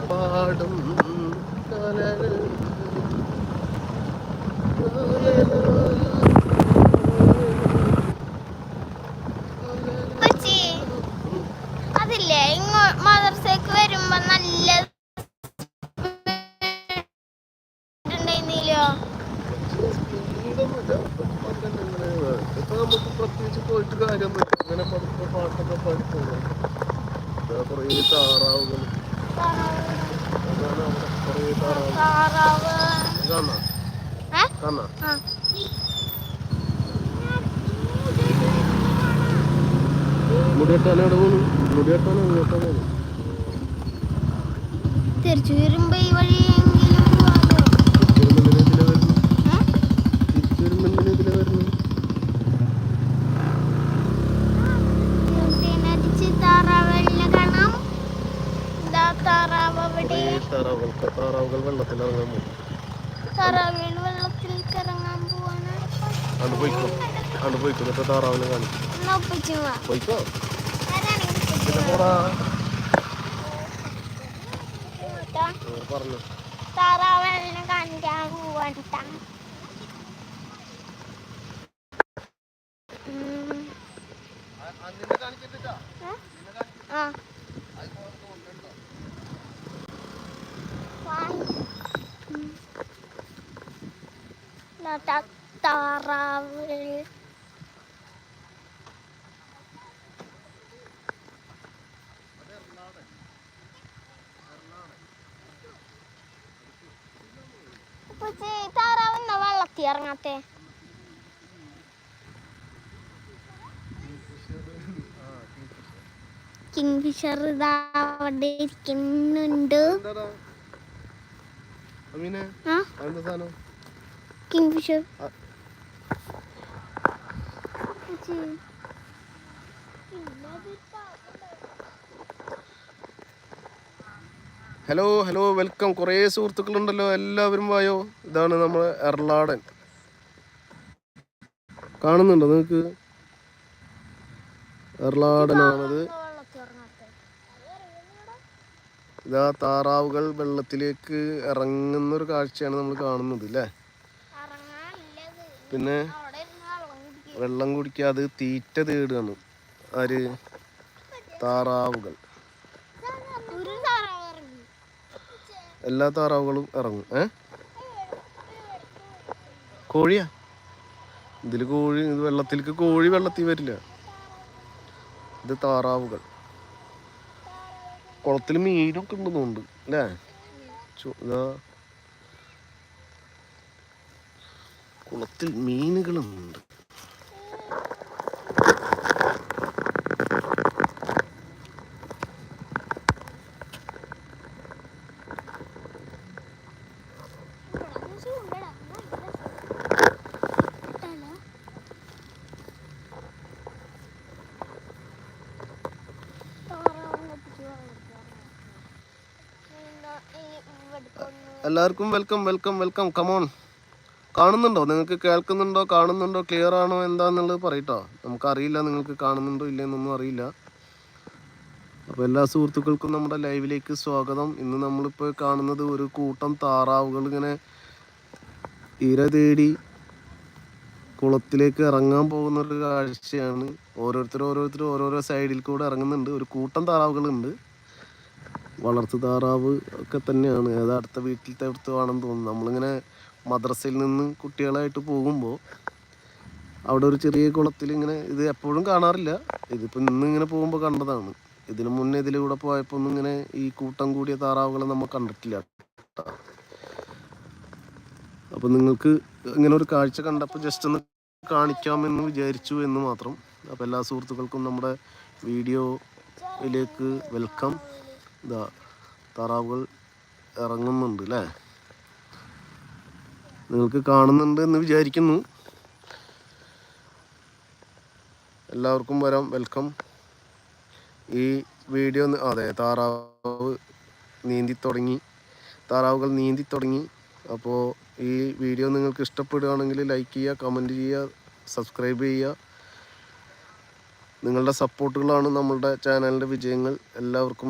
പാടും അതില്ലേ മദർസക്ക് വരുമ്പോ നല്ല നമുക്ക് പ്രത്യേകിച്ച് പോയിട്ട് കാര്യമൊന്നുമില്ല. അങ്ങനെ പഠിത്ത പാട്ടൊക്കെ പഠിപ്പോകും. കുറേ താറാവുകൾ, അതാണ് അവിടെ കുറേ താറാവ് കാണാ. മുടിയെട്ടാൻ എവിടെ പോണു? മുടിയെട്ടാനോ ഇങ്ങോട്ടാ പോണു? തിരിച്ചു വരുമ്പോ ഈ വഴി താറാവുകൾ വെള്ളത്തിൽ ഇറങ്ങാൻ പോകും. അത് പോയിക്കോ, അത് പോയിക്കോ. എന്നിട്ട് താറാവിനെ കാണിക്കും. പോയിക്കോ. പറഞ്ഞു താറാവിനെ കാണിക്കാൻ പോവാ. താറാവ് താറാവെന്നാ വെള്ളത്തിൽ ഇറങ്ങാത്തെ? കിങ്ഫിഷർ ഇതാ അവിടെ ഇരിക്കുന്നുണ്ട്. Kingfisher hello hello, welcome. കുറേ സുഹൃത്തുക്കളുണ്ടല്ലോ, എല്ലാവരും വായോ. ഇതാണ് നമ്മളെ എർലാടൻ. കാണുന്നുണ്ടോ നിങ്ങൾക്ക്? എർലാടനാണത്. ഇതാ താറാവുകൾ വെള്ളത്തിലേക്ക് ഇറങ്ങുന്നൊരു കാഴ്ചയാണ് നമ്മൾ കാണുന്നത് അല്ലേ? പിന്നെ വെള്ളം കുടിക്കാതെ തീറ്റ തേടുകയാണ് ആര്? താറാവുകൾ. എല്ലാ താറാവുകളും ഇറങ്ങും. കോഴിയാ ഇതിൽ? കോഴി ഇത് വെള്ളത്തിലേക്ക്, കോഴി വെള്ളത്തിൽ വരില്ല. ഇത് താറാവുകൾ. കുളത്തിൽ മീനൊക്കെ ഉണ്ടെന്നുണ്ട് അല്ലേ? കുളത്തിൽ മീനുകളുണ്ട്. എല്ലാവർക്കും വെൽക്കം വെൽക്കം വെൽക്കം. കമോൺ. കാണുന്നുണ്ടോ? നിങ്ങൾക്ക് കേൾക്കുന്നുണ്ടോ? കാണുന്നുണ്ടോ? ക്ലിയർ ആണോ എന്താന്നുള്ളത് പറയട്ടോ. നമുക്കറിയില്ല നിങ്ങൾക്ക് കാണുന്നുണ്ടോ ഇല്ലെന്നൊന്നും അറിയില്ല. അപ്പോൾ എല്ലാ സുഹൃത്തുക്കൾക്കും നമ്മുടെ ലൈവിലേക്ക് സ്വാഗതം. ഇന്ന് നമ്മളിപ്പോൾ കാണുന്നത് ഒരു കൂട്ടം താറാവുകൾ ഇങ്ങനെ ഇര തേടി കുളത്തിലേക്ക് ഇറങ്ങാൻ പോകുന്നൊരു കാഴ്ചയാണ്. ഓരോരുത്തർ ഓരോരോ സൈഡിൽ കൂടെ ഇറങ്ങുന്നുണ്ട്. ഒരു കൂട്ടം താറാവുകളുണ്ട്. വളർത്തു താറാവ് ഒക്കെ തന്നെയാണ്. അത് അടുത്ത വീട്ടിലത്തെ അടുത്താണെന്ന് തോന്നുന്നു. നമ്മളിങ്ങനെ മദ്രസയിൽ നിന്ന് കുട്ടികളായിട്ട് പോകുമ്പോൾ അവിടെ ഒരു ചെറിയ കുളത്തിൽ ഇങ്ങനെ, ഇത് എപ്പോഴും കാണാറില്ല, ഇതിപ്പോൾ ഇന്നിങ്ങനെ പോകുമ്പോൾ കണ്ടതാണ്. ഇതിനു മുന്നേ ഇതിലൂടെ പോയപ്പോൾ ഒന്നും ഇങ്ങനെ ഈ കൂട്ടം കൂടിയ താറാവുകളെ നമ്മൾ കണ്ടിട്ടില്ല. അപ്പോൾ നിങ്ങൾക്ക് ഇങ്ങനെ ഒരു കാഴ്ച കണ്ടപ്പോൾ ജസ്റ്റ് ഒന്ന് കാണിക്കാമെന്ന് വിചാരിച്ചു എന്ന് മാത്രം. അപ്പോൾ എല്ലാ സുഹൃത്തുക്കൾക്കും നമ്മുടെ വീഡിയോയിലേക്ക് വെൽക്കം. ഇതാ താറാവുകൾ ഇറങ്ങുന്നുണ്ട് അല്ലേ? നിങ്ങൾക്ക് കാണുന്നുണ്ട് എന്ന് വിചാരിക്കുന്നു. എല്ലാവർക്കും വരാം, വെൽക്കം. ഈ വീഡിയോ അതെ, താറാവുകൾ നീന്തി തുടങ്ങി. അപ്പോൾ ഈ വീഡിയോ നിങ്ങൾക്ക് ഇഷ്ടപ്പെടുകയാണെങ്കിൽ ലൈക്ക് ചെയ്യുക, കമൻറ്റ് ചെയ്യുക, സബ്സ്ക്രൈബ് ചെയ്യുക. നിങ്ങളുടെ സപ്പോർട്ടുകളാണ് നമ്മളുടെ ചാനലിൻ്റെ വിജയങ്ങൾ. എല്ലാവർക്കും